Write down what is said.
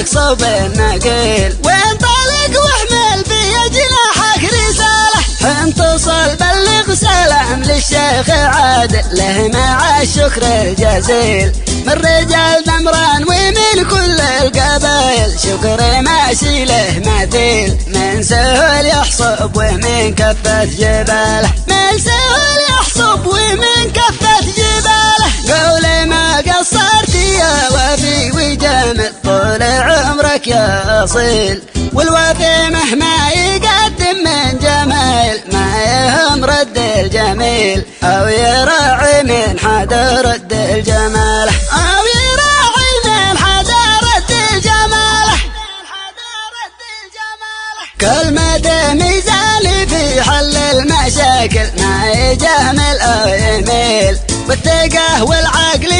لك صوب النقيل، وانطلق واحمل في جناحك رسالة، حين توصل بلغ سلام للشيخ عادل له مع الشكر الجزيل، من رجال نمران ومن كل القبائل شكر ماشي له مثيل، من سهل يحصب ومن كفة جباله، من سهل يحصب ومن كفة جباله، قولي ما قصرت يا وفي وجمل طول عمرك يا أصيل، والوفي مهما يقدم من جمال ما يهم رد الجميل، أو يراعي من حدا رد الجمال، أو يراعي من حدا رد الجمال. كلمة ميزان في حل المشاكل ما يجامل أو يميل، والثقة والعقل